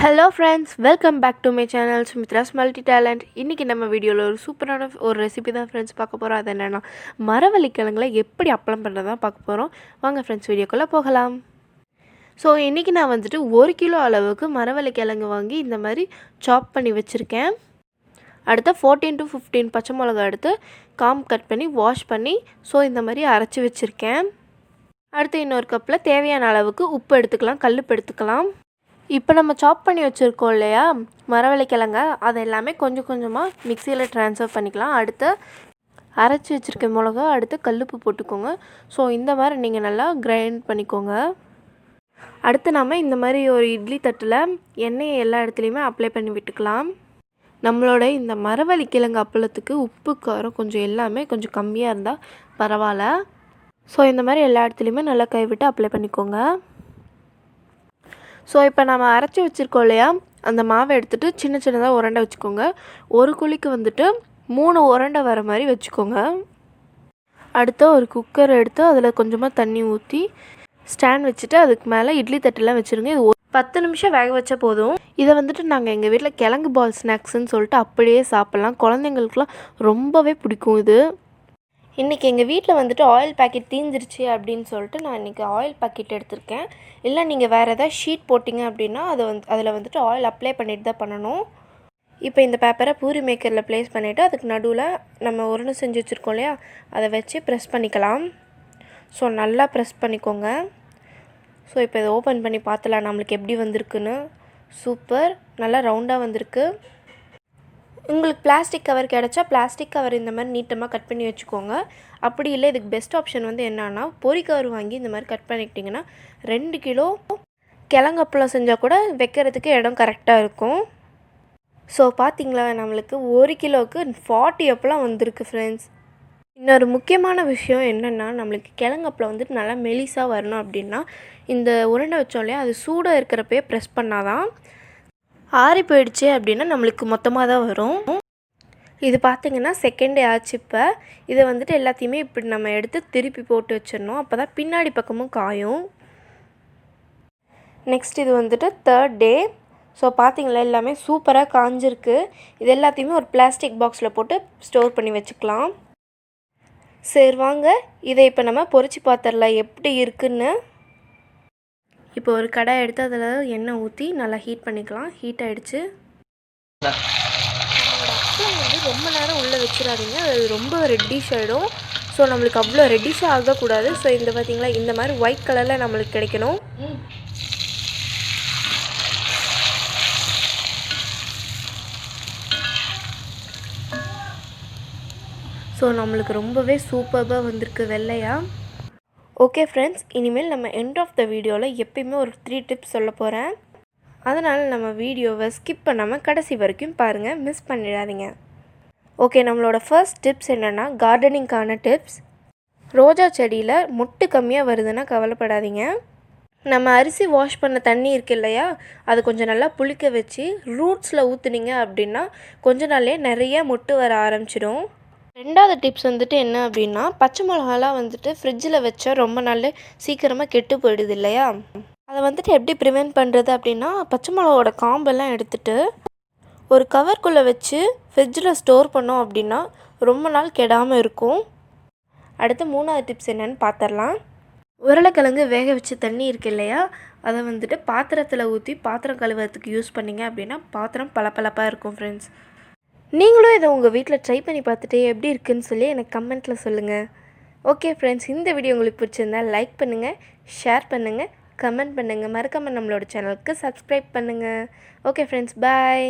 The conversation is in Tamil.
Hello friends, welcome back to my channel Sumithra's multi talent. இன்றைக்கி நம்ம வீடியோவில் ஒரு சூப்பரான ஒரு ரெசிபி தான் ஃப்ரெண்ட்ஸ் பார்க்க போகிறோம். அது என்னென்னா மரவள்ளி கிழங்குல எப்படி அப்பளம் பண்ணுறதான் பார்க்க போகிறோம். வாங்க ஃப்ரெண்ட்ஸ், வீடியோக்குள்ளே போகலாம். ஸோ இன்றைக்கி நான் வந்துட்டு 1 கிலோ அளவுக்கு மரவள்ளி கிழங்கு வாங்கி இந்த மாதிரி சாப் பண்ணி வச்சுருக்கேன். அடுத்து 14 to 15 பச்சை மிளகா எடுத்து காம்பு கட் பண்ணி வாஷ் பண்ணி இந்த மாதிரி அரைச்சி வச்சுருக்கேன். அடுத்து இன்னொரு கப்பில் தேவையான அளவுக்கு உப்பு எடுத்துக்கலாம், கல்லுப்பு எடுத்துக்கலாம். இப்போ நம்ம சாப் பண்ணி வச்சுருக்கோம் இல்லையா மரவள்ளி கிழங்க, அது எல்லாமே கொஞ்சம் கொஞ்சமாக மிக்சியில் ட்ரான்ஸ்ஃபர் பண்ணிக்கலாம். அடுத்து அரைச்சி வச்சுருக்க மிளகா, அடுத்து கல்லுப்பு போட்டுக்கோங்க. ஸோ இந்த மாதிரி நீங்கள் நல்லா கிரைண்ட் பண்ணிக்கோங்க. அடுத்து நாம் இந்த மாதிரி ஒரு இட்லி தட்டில் எண்ணெயை எல்லா இடத்துலையுமே அப்ளை பண்ணி விட்டுக்கலாம். நம்மளோட இந்த மரவள்ளி கிழங்கு அப்பளத்துக்கு உப்பு காரம் கொஞ்சம் எல்லாமே கொஞ்சம் கம்மியாக இருந்தால் பரவாயில்ல. ஸோ இந்த மாதிரி எல்லா இடத்துலையுமே நல்லா கைவிட்டு அப்ளை பண்ணிக்கோங்க. ஸோ இப்போ நம்ம அரைச்சி வச்சுருக்கோம் இல்லையா, அந்த மாவை எடுத்துகிட்டு சின்ன சின்னதாக உருண்டை வச்சுக்கோங்க. ஒரு குழிக்கு வந்துட்டு 3 உருண்டை வர மாதிரி வச்சுக்கோங்க. அடுத்து ஒரு குக்கர் எடுத்து அதில் கொஞ்சமாக தண்ணி ஊற்றி ஸ்டாண்ட் வச்சுட்டு அதுக்கு மேலே இட்லி தட்டெல்லாம் வச்சுருங்க. இது 10 நிமிஷம் வேக வச்சா போதும். இதை வந்துட்டு நாங்கள் எங்கள் வீட்டில் கிழங்கு பால் ஸ்நாக்ஸ்ன்னு சொல்லிட்டு அப்படியே சாப்பிட்லாம். குழந்தைங்களுக்குலாம் ரொம்பவே பிடிக்கும் இது. இன்றைக்கி எங்கள் வீட்டில் வந்துட்டு ஆயில் பேக்கெட் தீந்துருச்சு அப்படின்னு சொல்லிட்டு நான் இன்றைக்கி ஆயில் பேக்கெட் எடுத்திருக்கேன். இல்லை நீங்கள் வேறு எதாவது ஷீட் போட்டிங்க அப்படின்னா அதில் வந்துட்டு ஆயில் அப்ளை பண்ணிட்டு தான் பண்ணணும். இப்போ இந்த பேப்பரை பூரி மேக்கரில் ப்ளேஸ் பண்ணிவிட்டு அதுக்கு நடுவில் நம்ம உருண்டை செஞ்சு வச்சுருக்கோம் இல்லையா, அதை வச்சு ப்ரெஸ் பண்ணிக்கலாம். ஸோ நல்லா ப்ரெஸ் பண்ணிக்கோங்க. ஸோ இப்போ இதை ஓப்பன் பண்ணி பார்த்துலாம் நம்மளுக்கு எப்படி வந்திருக்குன்னு. சூப்பர், நல்லா ரவுண்டாக வந்திருக்கு. உங்களுக்கு பிளாஸ்டிக் கவர் கிடச்சா பிளாஸ்டிக் கவர் இந்த மாதிரி நீட்டமாக கட் பண்ணி வச்சுக்கோங்க. அப்படி இல்லை, இதுக்கு பெஸ்ட் ஆப்ஷன் வந்து என்னன்னா பொரி கவர் வாங்கி இந்த மாதிரி கட் பண்ணிக்கிட்டிங்கன்னா 2 கிலோ கிழங்கப்பளம் செஞ்சால் கூட வைக்கிறதுக்கு இடம் கரெக்டாக இருக்கும். ஸோ பார்த்திங்களா, நம்மளுக்கு 1 கிலோவுக்கு 40 அப்பளம் வந்திருக்கு ஃப்ரெண்ட்ஸ். இன்னொரு முக்கியமான விஷயம் என்னென்னா, நம்மளுக்கு கிழங்கப்பளம் வந்துட்டு நல்லா மெலிசாக வரணும் அப்படின்னா இந்த உருண்டை வச்சோம் இல்லையா, அது சூடாக இருக்கிறப்பயே ப்ரெஸ் பண்ணாதான். ஆறி போயிடுச்சு அப்படின்னா நம்மளுக்கு மொத்தமாக தான் வரும். இது பார்த்திங்கன்னா செகண்ட் டே ஆச்சு. இப்போ இதை வந்துட்டு எல்லாத்தையுமே இப்படி நம்ம எடுத்து திருப்பி போட்டு வச்சிடணும். அப்போ தான் பின்னாடி பக்கமும் காயும். நெக்ஸ்ட் இது வந்துட்டு 3rd டே. ஸோ பார்த்திங்களா, எல்லாமே சூப்பராக காஞ்சிருக்கு. இது எல்லாத்தையுமே ஒரு பிளாஸ்டிக் பாக்ஸில் போட்டு ஸ்டோர் பண்ணி வச்சுக்கலாம். சரி வாங்க, இதை இப்போ நம்ம பொரிச்சு பார்த்துடலாம் எப்படி இருக்குன்னு. இப்போ ஒரு கடாய் எடுத்து அதில் எண்ணெய் ஊற்றி நல்லா ஹீட் பண்ணிக்கலாம். ஹீட் ஆகிடுச்சு. நம்மளோட அப்பளம் வந்து ரொம்ப நேரம் உள்ளே வச்சிடாதீங்க, அது ரொம்ப ரெட்டிஷ் ஆகிடும். ஸோ நம்மளுக்கு அவ்வளோ ரெட்டிஷாக ஆகக்கூடாது. ஸோ இந்த பார்த்திங்களா, இந்த மாதிரி ஒயிட் கலரில் நம்மளுக்கு கிடைக்கணும். ஸோ நம்மளுக்கு ரொம்பவே சூப்பராக வந்திருக்கு வெள்ளையாக. ஓகே ஃப்ரெண்ட்ஸ், இனிமேல் நம்ம எண்ட் ஆஃப் த வீடியோவில் எப்பயுமே ஒரு 3 டிப்ஸ் சொல்ல போகிறேன். அதனால் நம்ம வீடியோவை ஸ்கிப் பண்ணாமல் கடைசி வரைக்கும் பாருங்கள், மிஸ் பண்ணிடாதீங்க. ஓகே, நம்மளோட ஃபர்ஸ்ட் டிப்ஸ் என்னென்னா கார்டனிங்கான டிப்ஸ். ரோஜா செடியில் மொட்டு கம்மியாக வருதுன்னா கவலைப்படாதீங்க. நம்ம அரிசி வாஷ் பண்ண தண்ணி இருக்கு இல்லையா, அது கொஞ்சம் நல்லா புளிக்க வச்சு ரூட்ஸில் ஊற்றுனீங்க அப்படின்னா கொஞ்ச நாள்லேயே நிறைய மொட்டு வர ஆரம்பிச்சிடும். 2வது டிப்ஸ் வந்துட்டு என்ன அப்படின்னா, பச்சை மிளகாலாம் வந்துட்டு ஃப்ரிட்ஜில் வச்சா ரொம்ப நாள் சீக்கிரமாக கெட்டு போயிடுது இல்லையா, அதை வந்துட்டு எப்படி ப்ரிவெண்ட் பண்ணுறது அப்படின்னா, பச்சை மிளகாவோட காம்பெல்லாம் எடுத்துகிட்டு ஒரு கவர்க்குள்ளே வச்சு ஃப்ரிட்ஜில் ஸ்டோர் பண்ணோம் அப்படின்னா ரொம்ப நாள் கெடாமல் இருக்கும். அடுத்து 3வது டிப்ஸ் என்னென்னு பார்த்துடலாம். உருளைக்கிழங்கு வேக வச்ச தண்ணி இருக்கு இல்லையா, அதை வந்துட்டு பாத்திரத்தில் ஊற்றி பாத்திரம் கழுவுறதுக்கு யூஸ் பண்ணிங்க அப்படின்னா பாத்திரம் பளபளப்பாக இருக்கும் ஃப்ரெண்ட்ஸ். நீங்களும் இதை உங்கள் வீட்டில் ட்ரை பண்ணி பார்த்துட்டு எப்படி இருக்குன்னு சொல்லி எனக்கு கமெண்ட்டில் சொல்லுங்கள். ஓகே ஃப்ரெண்ட்ஸ், இந்த வீடியோ உங்களுக்கு பிடிச்சிருந்தால் லைக் பண்ணுங்கள், ஷேர் பண்ணுங்கள், கமெண்ட் பண்ணுங்கள். மறக்காமல் நம்மளோட சேனலுக்கு சப்ஸ்கிரைப் பண்ணுங்கள். ஓகே ஃப்ரெண்ட்ஸ், பாய்.